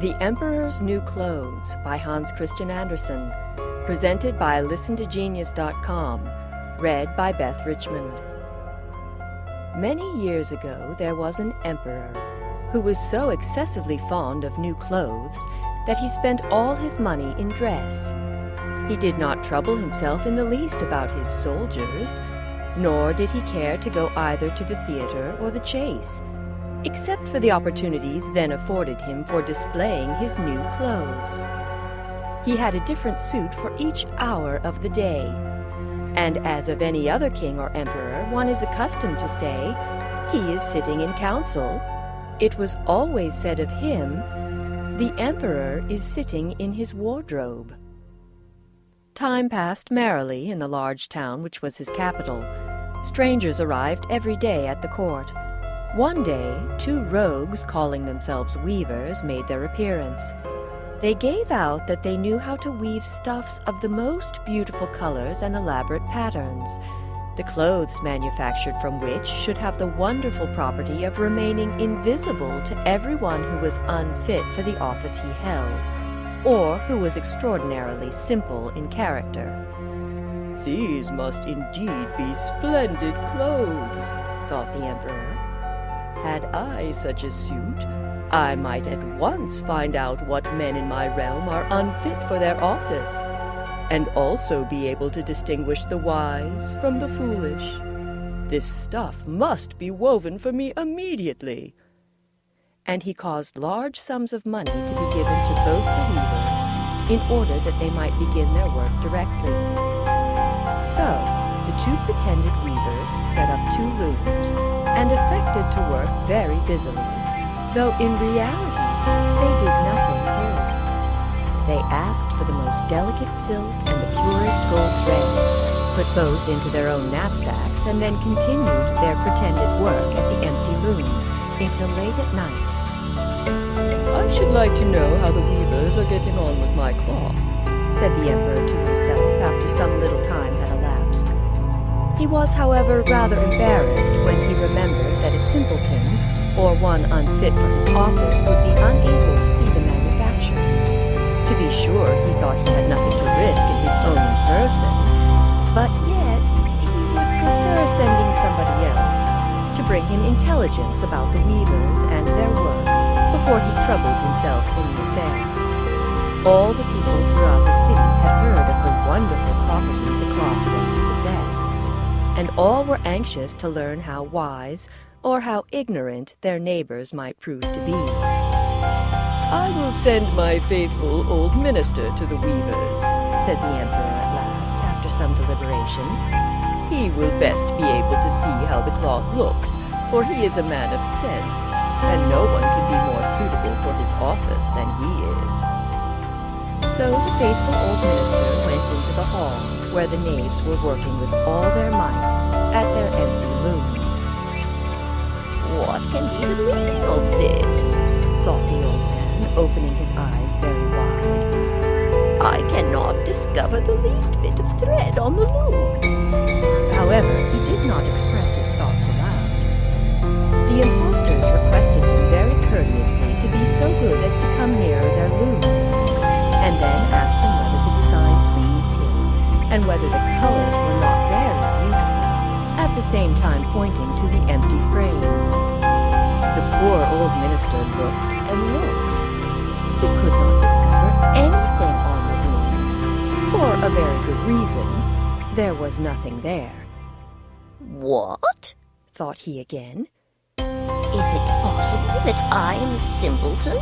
The Emperor's New Clothes by Hans Christian Andersen, presented by ListenToGenius.com, read by Beth Richmond. Many years ago, there was an emperor who was so excessively fond of new clothes that he spent all his money in dress. He did not trouble himself in the least about his soldiers, nor did he care to go either to the theater or the chase, except for the opportunities then afforded him for displaying his new clothes. He had a different suit for each hour of the day, and as of any other king or emperor one is accustomed to say, "He is sitting in council," it was always said of him, "The emperor is sitting in his wardrobe." Time passed merrily in the large town which was his capital. Strangers arrived every day at the court. One day, two rogues calling themselves weavers made their appearance. They gave out that they knew how to weave stuffs of the most beautiful colors and elaborate patterns, the clothes manufactured from which should have the wonderful property of remaining invisible to everyone who was unfit for the office he held, or who was extraordinarily simple in character. "These must indeed be splendid clothes," thought the emperor. "Had I such a suit, I might at once find out what men in my realm are unfit for their office, and also be able to distinguish the wise from the foolish. This stuff must be woven for me immediately." And he caused large sums of money to be given to both the weavers in order that they might begin their work directly. So the two pretended weavers set up two looms and affected to work very busily, though in reality they did nothing at all. They asked for the most delicate silk and the purest gold thread, put both into their own knapsacks, and then continued their pretended work at the empty looms until late at night. "I should like to know how the weavers are getting on with my cloth," said the emperor to himself after some little time had elapsed. He was, however, rather embarrassed when he remembered that a simpleton, or one unfit for his office, would be unable to see the manufacture. To be sure, he thought he had nothing to risk in his own person, but yet he would prefer sending somebody else to bring him intelligence about the weavers and their work before he troubled himself in the affair. All the people throughout the city had heard of the wonderful property the cloth was to possess, and all were anxious to learn how wise or how ignorant their neighbors might prove to be. "I will send my faithful old minister to the weavers," said the emperor at last, after some deliberation. "He will best be able to see how the cloth looks, for he is a man of sense, and no one can be more suitable for his office than he is." So the faithful old minister went into the hall, where the knaves were working with all their might at their empty looms. "What can be the meaning of this?" thought the old man, opening his eyes very wide. "I cannot discover the least bit of thread on the looms." However, he did not express his thoughts aloud. The impostors requested him very courteously to be so good as to come nearer their looms, and then asked him whether the design pleased him, and whether the colors were not very beautiful, at the same time pointing to the empty frames. The poor old minister looked and looked. He could not discover anything on the looms. For a very good reason. There was nothing there. "What?" thought he again. "Is it possible that I am a simpleton?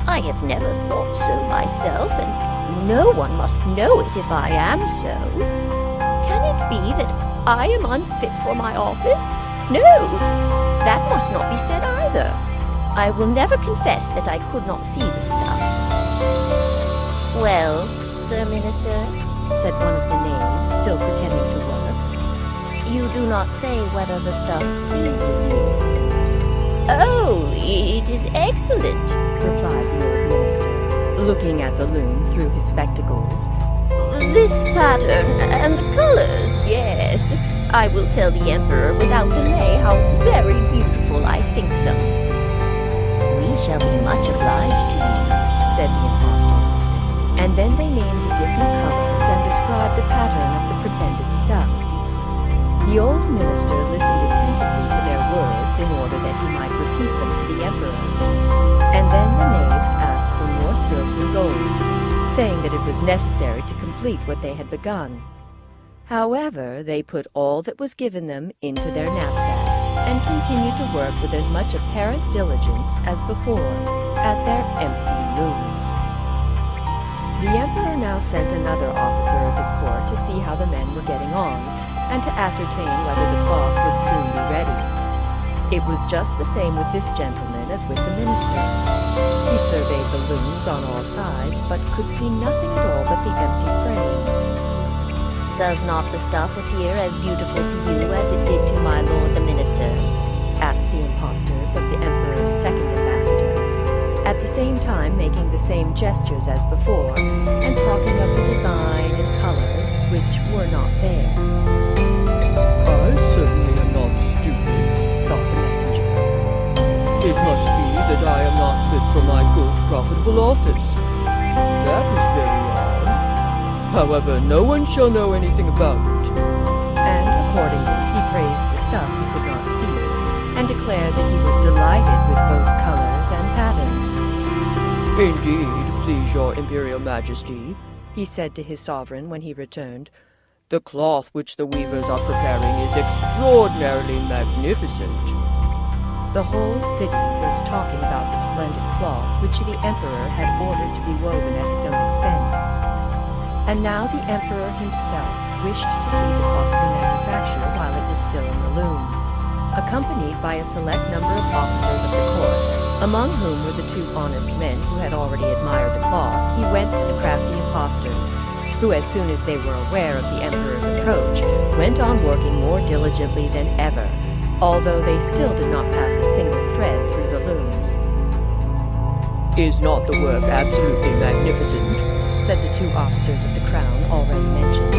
I have never thought so myself, and no one must know it if I am so. Can it be that I am unfit for my office? No, that must not be said either. I will never confess that I could not see the stuff." "Well, Sir Minister," said one of the knaves, still pretending to work, "you do not say whether the stuff pleases you." "Oh, it is excellent," replied the old minister, looking at the loom through his spectacles. "This pattern and the colors, yes. I will tell the emperor without delay how very beautiful I think them." "We shall be much obliged to you," said the impostors, and then they named the different colors and described the pattern of the pretended stuff. The old minister listened attentively to their words in order that he might repeat them to the emperor, and then the knaves asked for more silk and gold, saying that it was necessary to complete what they had begun. However, they put all that was given them into their knapsacks and continued to work with as much apparent diligence as before at their empty looms. The emperor now sent another officer of his court to see how the men were getting on and to ascertain whether the cloth would soon be ready. It was just the same with this gentleman as with the minister. He surveyed the looms on all sides, but could see nothing at all but the empty frames. "Does not the stuff appear as beautiful to you as it did to my lord the minister?" asked the impostors of the emperor's second ambassador, at the same time making the same gestures as before, and talking of the design and colors which were not there. "I certainly am not stupid," thought the messenger. "It must be that I am not fit for my good, profitable office. That is very odd. However, no one shall know anything about it." And accordingly he praised the stuff he could not see, and declared that he was delighted with both colors and patterns. "Indeed, please your Imperial Majesty," he said to his sovereign when he returned, "the cloth which the weavers are preparing is extraordinarily magnificent." The whole city was talking about the splendid cloth which the emperor had ordered to be woven at his own expense. And now the emperor himself wished to see the costly manufacture while it was still in the loom. Accompanied by a select number of officers of the court, among whom were the two honest men who had already admired the cloth, he went to the crafty impostors, who, as soon as they were aware of the emperor's approach, went on working more diligently than ever, although they still did not pass a single thread through the looms. "Is not the work absolutely magnificent?" said the two officers of the crown already mentioned.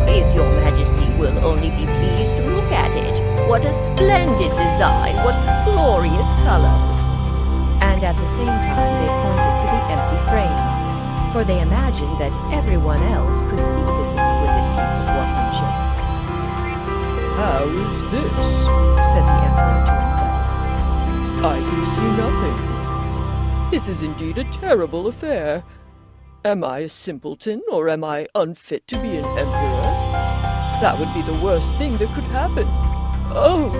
"If your majesty will only be pleased to look at it, what a splendid design, what glorious colors!" And at the same time they pointed to the empty frames, for they imagined that everyone else could see this exquisite piece of workmanship. "How is this?" said the emperor to himself. "I can see nothing. This is indeed a terrible affair. Am I a simpleton, or am I unfit to be an emperor? That would be the worst thing that could happen. Oh,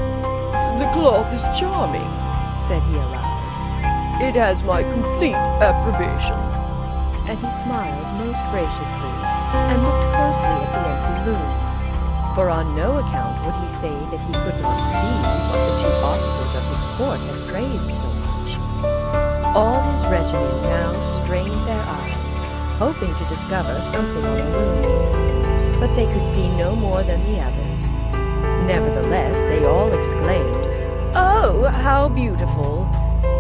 the cloth is charming," said he aloud. "It has my complete approbation." And he smiled most graciously and looked closely at the empty looms, for on no account would he say that he could not see what the two officers of his court had praised so much. All his retinue now strained their eyes, hoping to discover something on the looms, but they could see no more than the others. Nevertheless, they all exclaimed, "Oh, how beautiful!"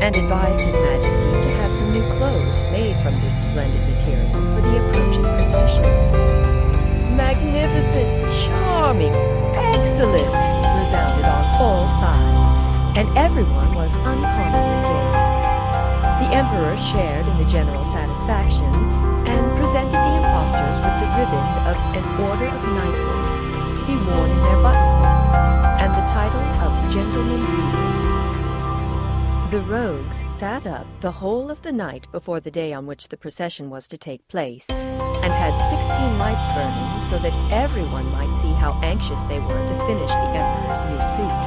and advised His Majesty to have some new clothes made from this splendid material for the approaching procession. "Magnificent, charming, excellent!" resounded on all sides, and everyone was uncommonly gay. The emperor shared in the general satisfaction, and presented the impostors with the ribbon of an order of knighthood to be worn in their buttonholes, and the title of gentlemen weavers. The rogues sat up the whole of the night before the day on which the procession was to take place, and had 16 lights burning so that everyone might see how anxious they were to finish the emperor's new suit.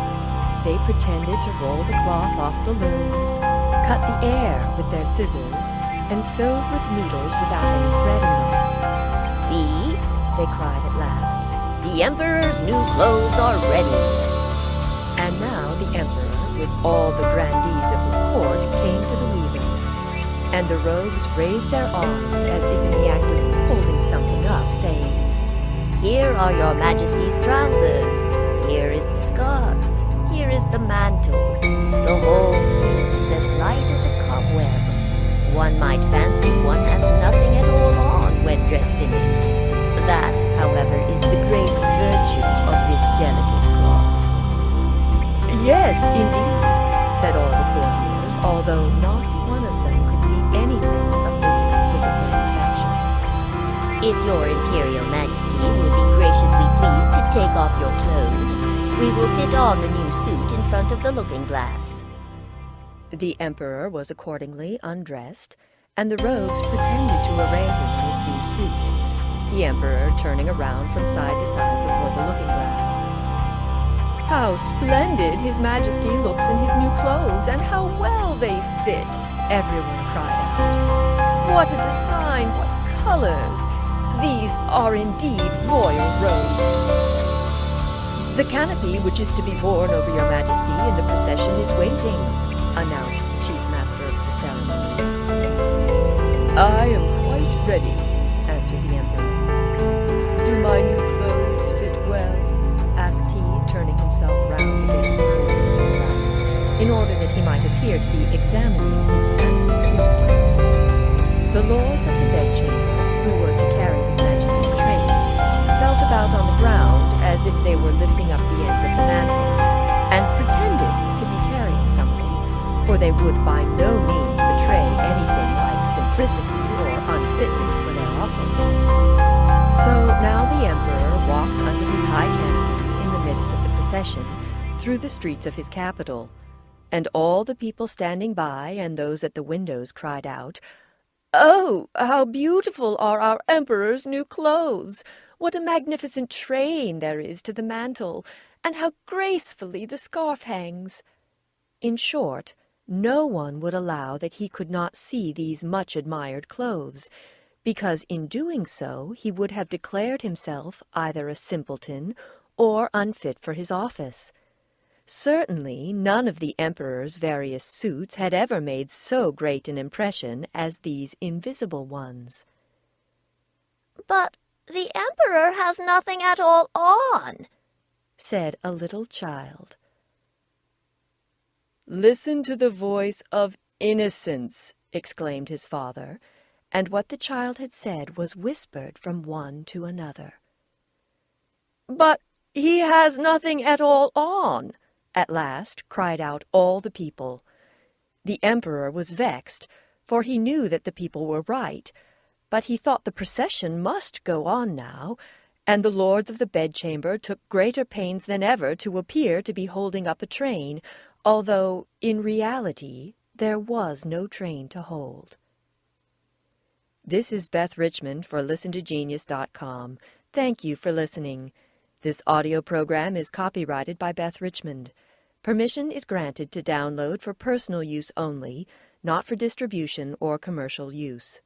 They pretended to roll the cloth off the looms, cut the air with their scissors, and sewed with needles without any thread in them. "See," they cried at last, "the emperor's new clothes are ready." and now the emperor, with all the grandees of his court, came to the weavers, and the rogues raised their arms as if in the act of holding something up, saying, "Here are your majesty's trousers, here is the scarf, here is the mantle. The whole suit is as light as a cobweb. One might fancy one has nothing at all on when dressed in it. That, however, is the great virtue of this delicate cloth." "Yes, indeed," said all the courtiers, although not one of them could see anything of this exquisite perfection. If your Imperial Majesty will be graciously pleased to take off your clothes, we will fit on the new suit in front of the looking-glass. The Emperor was accordingly undressed, and the rogues pretended to array him in his new suit, the Emperor turning around from side to side before the looking-glass. "How splendid His Majesty looks in his new clothes, and how well they fit!" everyone cried out. "What a design! What colors! These are indeed royal robes." "The canopy which is to be borne over your Majesty in the procession is waiting," announced the Chief Master of the ceremonies. "I am quite ready," answered the Emperor. "Do my new clothes fit well?" asked he, turning himself round again before the looking-glass, in order that he might appear to be examining his handsome suit. The lords of the bedchamber, who were to carry His Majesty's train, felt about on the ground as if they were lifting up the ends of the mantle, and pretended to be carrying something, for they would by no means betray anything like simplicity or unfitness for their office. So now the Emperor walked under his high canopy in the midst of the procession through the streets of his capital, and all the people standing by and those at the windows cried out, "Oh, how beautiful are our Emperor's new clothes! What a magnificent train there is to the mantle, and how gracefully the scarf hangs!" In short, no one would allow that he could not see these much-admired clothes, because in doing so he would have declared himself either a simpleton or unfit for his office. Certainly none of the Emperor's various suits had ever made so great an impression as these invisible ones. "But the Emperor has nothing at all on," said a little child. "Listen to the voice of innocence," exclaimed his father, and what the child had said was whispered from one to another. "But he has nothing at all on," at last cried out all the people. The Emperor was vexed, for he knew that the people were right, but he thought the procession must go on now, and the lords of the bedchamber took greater pains than ever to appear to be holding up a train, although, in reality, there was no train to hold. This is Beth Richmond for ListenToGenius.com. Thank you for listening. This audio program is copyrighted by Beth Richmond. Permission is granted to download for personal use only, not for distribution or commercial use.